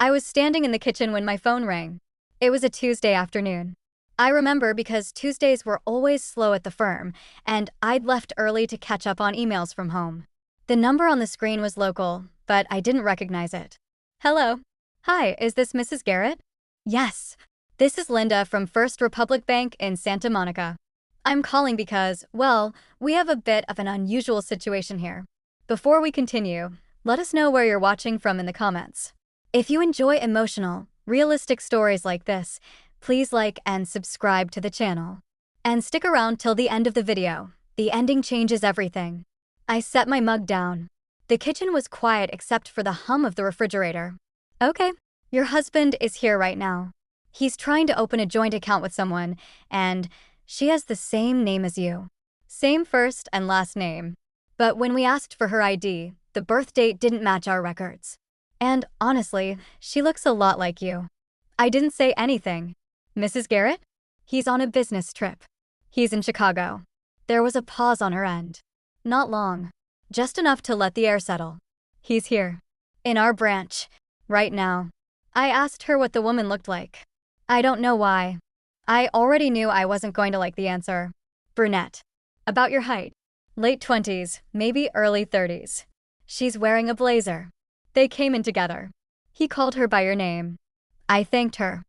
I was standing in the kitchen when my phone rang. It was a Tuesday afternoon. I remember because Tuesdays were always slow at the firm, and I'd left early to catch up on emails from home. The number on the screen was local, but I didn't recognize it. Hello. Hi, is this Mrs. Garrett? Yes. This is Linda from First Republic Bank in Santa Monica. I'm calling because, well, we have a bit of an unusual situation here. Before we continue, let us know where you're watching from in the comments. If you enjoy emotional, realistic stories like this, please like and subscribe to the channel. And stick around till the end of the video. The ending changes everything. I set my mug down. The kitchen was quiet except for the hum of the refrigerator. Okay, your husband is here right now. He's trying to open a joint account with someone, and she has the same name as you. Same first and last name. But when we asked for her ID, the birth date didn't match our records. And honestly, she looks a lot like you. I didn't say anything. Mrs. Garrett? He's on a business trip. He's in Chicago. There was a pause on her end. Not long. Just enough to let the air settle. He's here. In our branch. Right now. I asked her what the woman looked like. I don't know why. I already knew I wasn't going to like the answer. Brunette. About your height. Late 20s, maybe early 30s. She's wearing a blazer. They came in together. He called her by your name. I thanked her.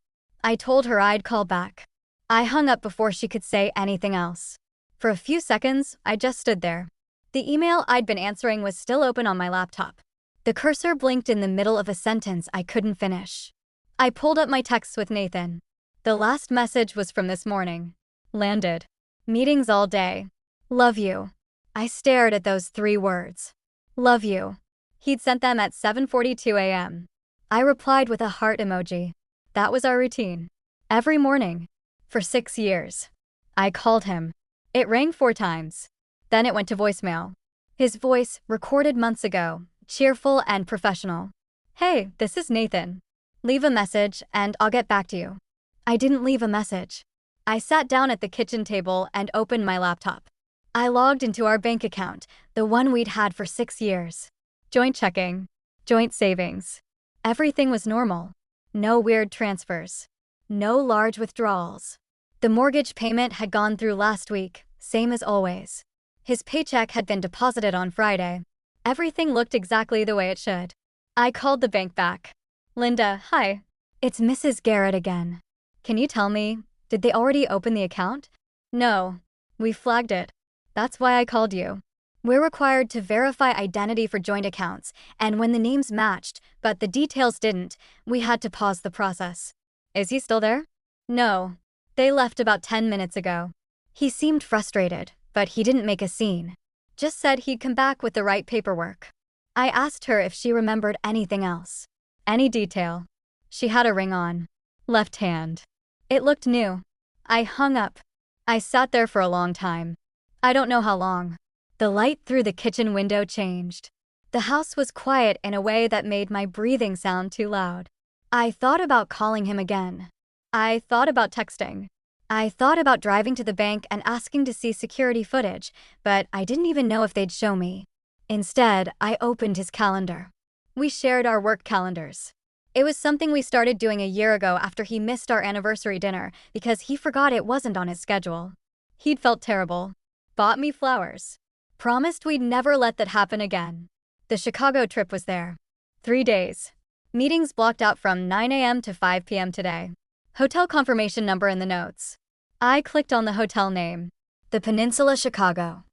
I told her I'd call back. I hung up before she could say anything else. For a few seconds, I just stood there. The email I'd been answering was still open on my laptop. The cursor blinked in the middle of a sentence I couldn't finish. I pulled up my texts with Nathan. The last message was from this morning. Landed. Meetings all day. Love you. I stared at those 3 words. Love you. He'd sent them at 7:42 a.m. I replied with a heart emoji. That was our routine. Every morning. For 6 years. I called him. It rang 4 times. Then it went to voicemail. His voice, recorded months ago, cheerful and professional. Hey, this is Nathan. Leave a message and I'll get back to you. I didn't leave a message. I sat down at the kitchen table and opened my laptop. I logged into our bank account, the one we'd had for 6 years. Joint checking. Joint savings. Everything was normal. No weird transfers. No large withdrawals. The mortgage payment had gone through last week, same as always. His paycheck had been deposited on Friday. Everything looked exactly the way it should. I called the bank back. Linda, hi. It's Mrs. Garrett again. Can you tell me, did they already open the account? No. We flagged it. That's why I called you. We're required to verify identity for joint accounts, and when the names matched, but the details didn't, we had to pause the process. Is he still there? No. They left about 10 minutes ago. He seemed frustrated, but he didn't make a scene. Just said he'd come back with the right paperwork. I asked her if she remembered anything else. Any detail. She had a ring on. Left hand. It looked new. I hung up. I sat there for a long time. I don't know how long. The light through the kitchen window changed. The house was quiet in a way that made my breathing sound too loud. I thought about calling him again. I thought about texting. I thought about driving to the bank and asking to see security footage, but I didn't even know if they'd show me. Instead, I opened his calendar. We shared our work calendars. It was something we started doing a year ago after he missed our anniversary dinner because he forgot it wasn't on his schedule. He'd felt terrible. Bought me flowers. Promised we'd never let that happen again. The Chicago trip was there. 3 days. Meetings blocked out from 9 a.m. to 5 p.m. today. Hotel confirmation number in the notes. I clicked on the hotel name. The Peninsula Chicago.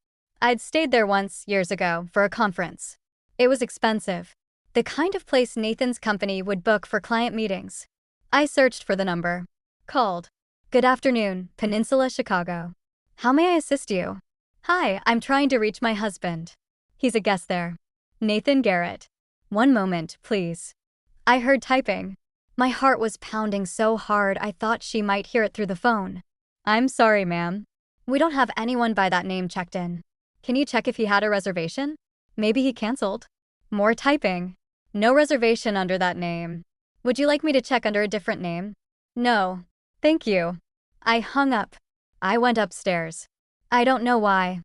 I'd stayed there once, years ago, for a conference. It was expensive. The kind of place Nathan's company would book for client meetings. I searched for the number. Called. Good afternoon, Peninsula Chicago. How may I assist you? Hi, I'm trying to reach my husband. He's a guest there. Nathan Garrett. One moment, please. I heard typing. My heart was pounding so hard I thought she might hear it through the phone. I'm sorry, ma'am. We don't have anyone by that name checked in. Can you check if he had a reservation? Maybe he canceled. More typing. No reservation under that name. Would you like me to check under a different name? No. Thank you. I hung up. I went upstairs. I don't know why.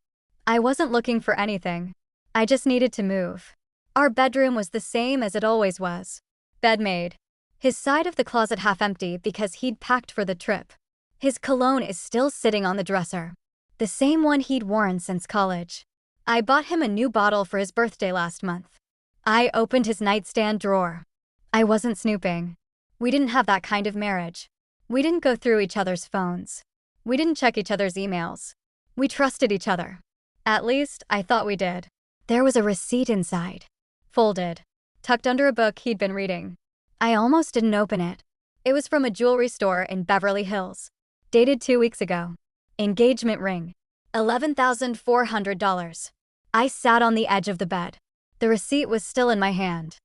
I wasn't looking for anything. I just needed to move. Our bedroom was the same as it always was. Bed made. His side of the closet half empty because he'd packed for the trip. His cologne is still sitting on the dresser. The same one he'd worn since college. I bought him a new bottle for his birthday last month. I opened his nightstand drawer. I wasn't snooping. We didn't have that kind of marriage. We didn't go through each other's phones. We didn't check each other's emails. We trusted each other. At least, I thought we did. There was a receipt inside. Folded. Tucked under a book he'd been reading. I almost didn't open it. It was from a jewelry store in Beverly Hills. Dated 2 weeks ago. Engagement ring. $11,400. I sat on the edge of the bed. The receipt was still in my hand.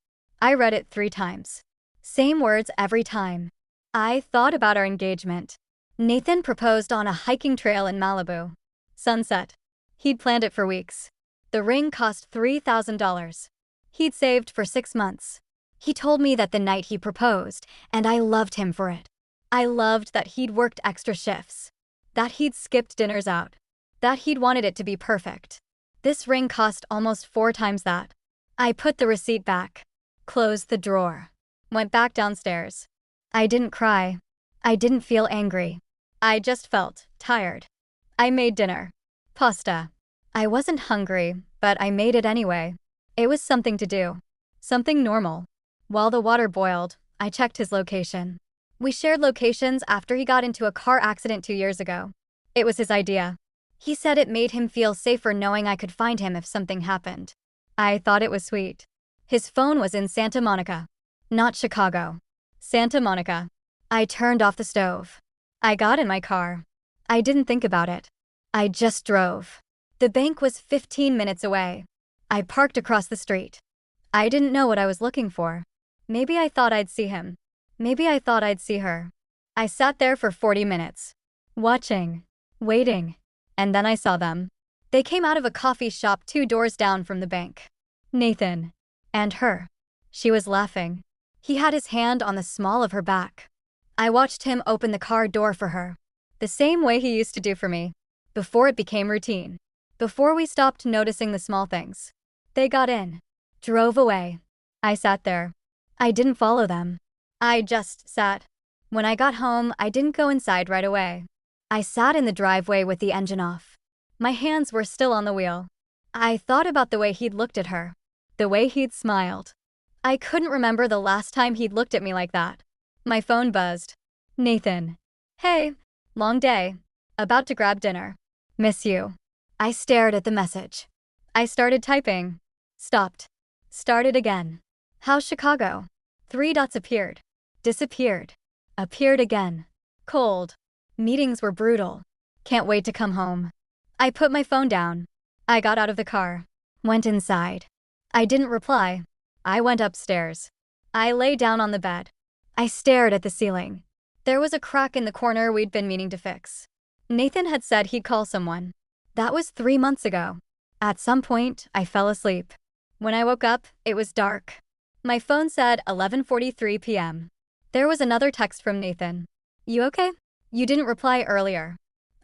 I read it 3 times. Same words every time. I thought about our engagement. Nathan proposed on a hiking trail in Malibu. Sunset. He'd planned it for weeks. The ring cost $3,000. He'd saved for 6 months. He told me that the night he proposed, and I loved him for it. I loved that he'd worked extra shifts. That he'd skipped dinners out. That he'd wanted it to be perfect. This ring cost almost 4 times that. I put the receipt back. Closed the drawer. Went back downstairs. I didn't cry. I didn't feel angry. I just felt tired. I made dinner. Pasta. I wasn't hungry, but I made it anyway. It was something to do. Something normal. While the water boiled, I checked his location. We shared locations after he got into a car accident 2 years ago. It was his idea. He said it made him feel safer knowing I could find him if something happened. I thought it was sweet. His phone was in Santa Monica. Not Chicago. Santa Monica. I turned off the stove. I got in my car. I didn't think about it. I just drove. The bank was 15 minutes away. I parked across the street. I didn't know what I was looking for. Maybe I thought I'd see him. Maybe I thought I'd see her. I sat there for 40 minutes. Watching. Waiting. And then I saw them. They came out of a coffee shop 2 doors down from the bank. Nathan. And her. She was laughing. He had his hand on the small of her back. I watched him open the car door for her. The same way he used to do for me. Before it became routine. Before we stopped noticing the small things. They got in. Drove away. I sat there. I didn't follow them. I just sat. When I got home, I didn't go inside right away. I sat in the driveway with the engine off. My hands were still on the wheel. I thought about the way he'd looked at her. The way he'd smiled. I couldn't remember the last time he'd looked at me like that. My phone buzzed. Nathan. Hey. Long day. About to grab dinner. Miss you. I stared at the message. I started typing. Stopped. Started again. How's Chicago? 3 dots appeared. Disappeared. Appeared again. Cold. Meetings were brutal. Can't wait to come home. I put my phone down. I got out of the car. Went inside. I didn't reply. I went upstairs. I lay down on the bed. I stared at the ceiling. There was a crack in the corner we'd been meaning to fix. Nathan had said he'd call someone. That was 3 months ago. At some point, I fell asleep. When I woke up, it was dark. My phone said 11:43 p.m. There was another text from Nathan. You okay? You didn't reply earlier.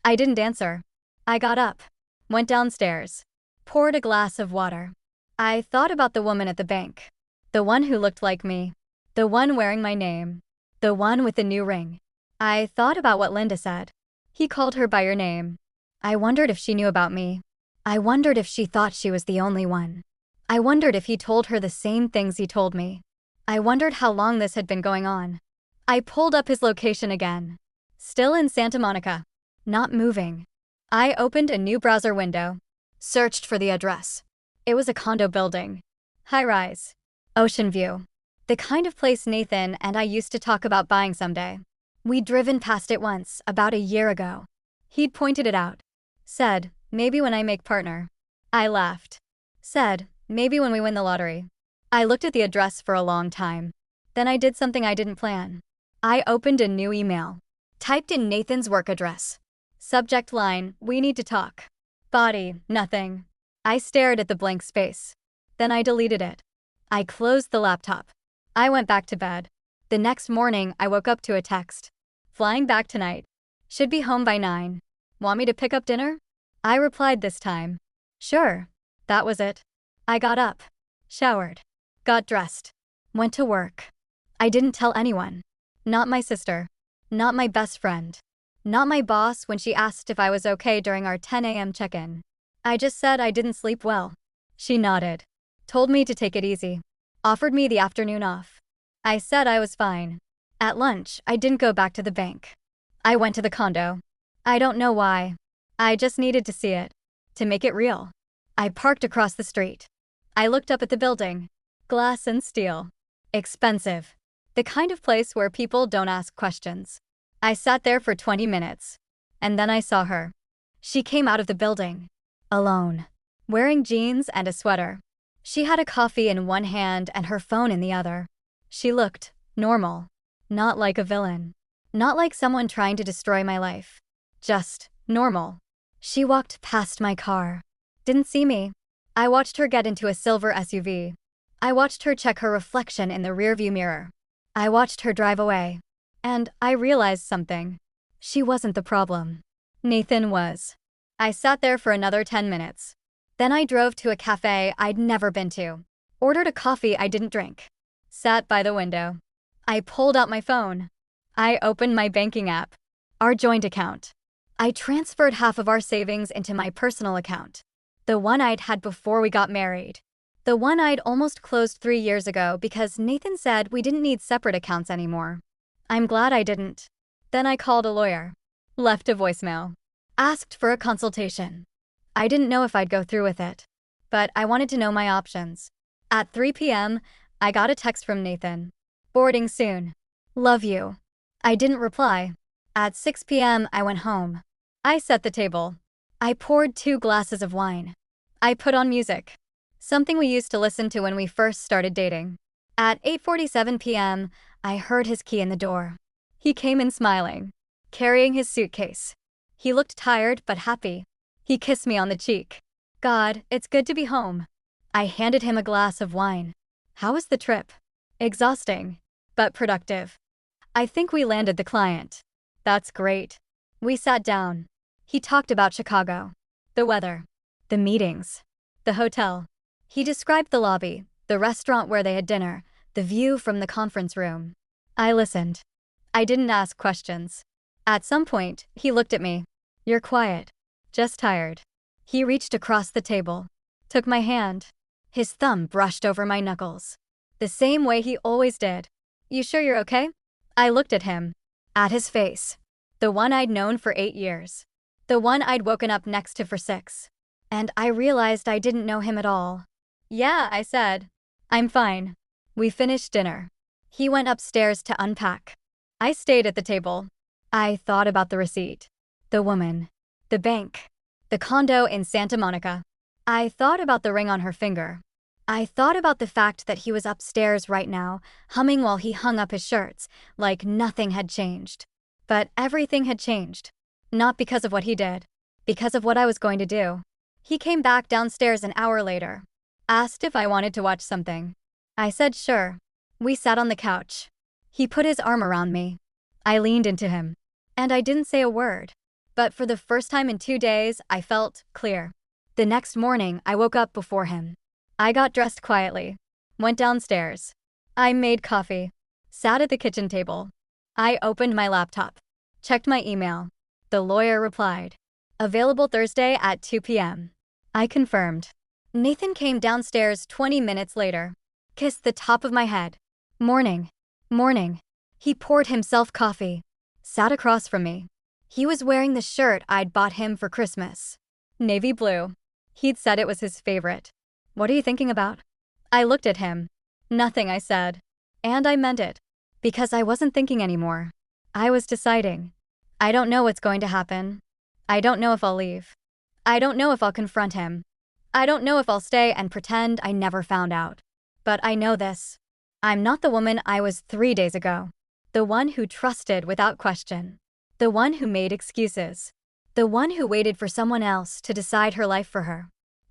I didn't answer. I got up. Went downstairs. Poured a glass of water. I thought about the woman at the bank. The one who looked like me. The one wearing my name. The one with the new ring. I thought about what Linda said. He called her by your name. I wondered if she knew about me. I wondered if she thought she was the only one. I wondered if he told her the same things he told me. I wondered how long this had been going on. I pulled up his location again. Still in Santa Monica. Not moving. I opened a new browser window. Searched for the address. It was a condo building. High-rise. Ocean view. The kind of place Nathan and I used to talk about buying someday. We'd driven past it once, about a year ago. He'd pointed it out. Said, maybe when I make partner. I laughed. Said, maybe when we win the lottery. I looked at the address for a long time. Then I did something I didn't plan. I opened a new email. Typed in Nathan's work address. Subject line, we need to talk. Body, nothing. I stared at the blank space. Then I deleted it. I closed the laptop. I went back to bed. The next morning, I woke up to a text. Flying back tonight. Should be home by 9. Want me to pick up dinner? I replied this time. Sure. That was it. I got up. Showered. Got dressed. Went to work. I didn't tell anyone. Not my sister. Not my best friend. Not my boss when she asked if I was okay during our 10 a.m. check-in. I just said I didn't sleep well. She nodded. Told me to take it easy. Offered me the afternoon off. I said I was fine. At lunch, I didn't go back to the bank. I went to the condo. I don't know why. I just needed to see it. To make it real. I parked across the street. I looked up at the building. Glass and steel. Expensive. The kind of place where people don't ask questions. I sat there for 20 minutes. And then I saw her. She came out of the building. Alone. Wearing jeans and a sweater. She had a coffee in one hand and her phone in the other. She looked normal. Not like a villain. Not like someone trying to destroy my life. Just normal. She walked past my car. Didn't see me. I watched her get into a silver SUV. I watched her check her reflection in the rearview mirror. I watched her drive away. And I realized something. She wasn't the problem. Nathan was. I sat there for another 10 minutes. Then I drove to a cafe I'd never been to. Ordered a coffee I didn't drink. Sat by the window. I pulled out my phone. I opened my banking app. Our joint account. I transferred half of our savings into my personal account. The one I'd had before we got married. The one I'd almost closed 3 years ago because Nathan said we didn't need separate accounts anymore. I'm glad I didn't. Then I called a lawyer. Left a voicemail. Asked for a consultation. I didn't know if I'd go through with it. But I wanted to know my options. At 3 p.m., I got a text from Nathan. Boarding soon. Love you. I didn't reply. At 6 p.m., I went home. I set the table. I poured 2 glasses of wine. I put on music. Something we used to listen to when we first started dating. At 8:47 p.m., I heard his key in the door. He came in smiling, carrying his suitcase. He looked tired but happy. He kissed me on the cheek. God, it's good to be home. I handed him a glass of wine. How was the trip? Exhausting, but productive. I think we landed the client. That's great. We sat down. He talked about Chicago, the weather, the meetings, the hotel. He described the lobby, the restaurant where they had dinner, the view from the conference room. I listened. I didn't ask questions. At some point, he looked at me. You're quiet. Just tired. He reached across the table, took my hand. His thumb brushed over my knuckles. The same way he always did. You sure you're okay? I looked at him. At his face. The one I'd known for 8 years. The one I'd woken up next to for 6. And I realized I didn't know him at all. Yeah, I said. I'm fine. We finished dinner. He went upstairs to unpack. I stayed at the table. I thought about the receipt. The woman. The bank. The condo in Santa Monica. I thought about the ring on her finger. I thought about the fact that he was upstairs right now, humming while he hung up his shirts, like nothing had changed. But everything had changed. Not because of what he did. Because of what I was going to do. He came back downstairs an hour later. Asked if I wanted to watch something. I said sure. We sat on the couch. He put his arm around me. I leaned into him. And I didn't say a word. But for the first time in 2 days, I felt clear. The next morning, I woke up before him. I got dressed quietly. Went downstairs. I made coffee. Sat at the kitchen table. I opened my laptop. Checked my email. The lawyer replied. Available Thursday at 2 p.m. I confirmed. Nathan came downstairs 20 minutes later. Kissed the top of my head. Morning. Morning. He poured himself coffee. Sat across from me. He was wearing the shirt I'd bought him for Christmas. Navy blue. He'd said it was his favorite. What are you thinking about? I looked at him. Nothing, I said. And I meant it. Because I wasn't thinking anymore. I was deciding. I don't know what's going to happen. I don't know if I'll leave. I don't know if I'll confront him. I don't know if I'll stay and pretend I never found out. But I know this. I'm not the woman I was 3 days ago. The one who trusted without question. The one who made excuses. The one who waited for someone else to decide her life for her.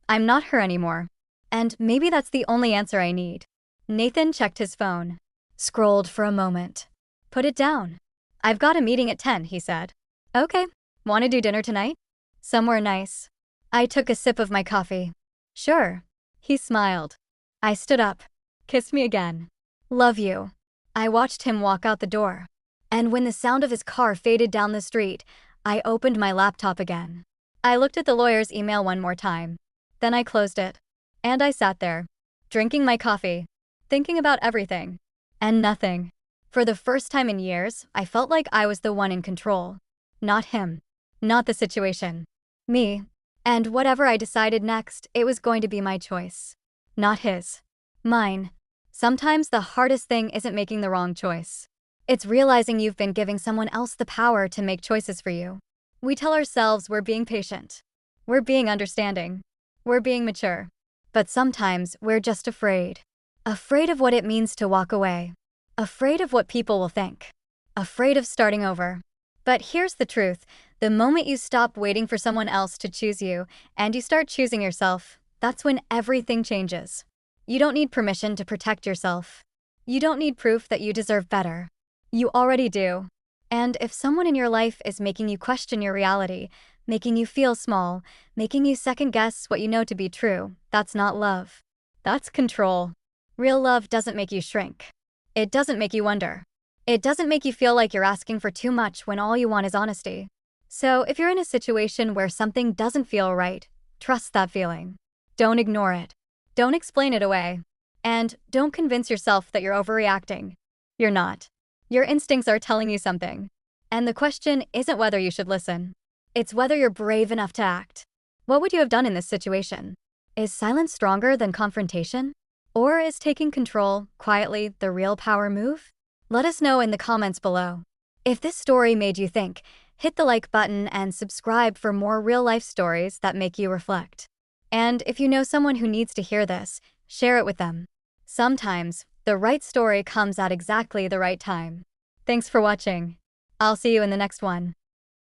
I'm not her anymore. And maybe that's the only answer I need. Nathan checked his phone. Scrolled for a moment. Put it down. I've got a meeting at 10, he said. Okay. Want to do dinner tonight? Somewhere nice. I took a sip of my coffee. Sure. He smiled. I stood up. Kissed me again. Love you. I watched him walk out the door. And when the sound of his car faded down the street, I opened my laptop again. I looked at the lawyer's email one more time. Then I closed it. And I sat there, drinking my coffee, thinking about everything. And nothing. For the first time in years, I felt like I was the one in control. Not him. Not the situation. Me. And whatever I decided next, it was going to be my choice. Not his. Mine. Sometimes the hardest thing isn't making the wrong choice. It's realizing you've been giving someone else the power to make choices for you. We tell ourselves we're being patient. We're being understanding. We're being mature. But sometimes we're just afraid. Afraid of what it means to walk away. Afraid of what people will think. Afraid of starting over. But here's the truth. The moment you stop waiting for someone else to choose you and you start choosing yourself, that's when everything changes. You don't need permission to protect yourself. You don't need proof that you deserve better. You already do. And if someone in your life is making you question your reality, making you feel small, making you second-guess what you know to be true, that's not love. That's control. Real love doesn't make you shrink. It doesn't make you wonder. It doesn't make you feel like you're asking for too much when all you want is honesty. So if you're in a situation where something doesn't feel right, trust that feeling. Don't ignore it. Don't explain it away. And don't convince yourself that you're overreacting. You're not. Your instincts are telling you something. And the question isn't whether you should listen. It's whether you're brave enough to act. What would you have done in this situation? Is silence stronger than confrontation? Or is taking control, quietly, the real power move? Let us know in the comments below. If this story made you think, hit the like button and subscribe for more real-life stories that make you reflect. And if you know someone who needs to hear this, share it with them. Sometimes, the right story comes at exactly the right time. Thanks for watching. I'll see you in the next one.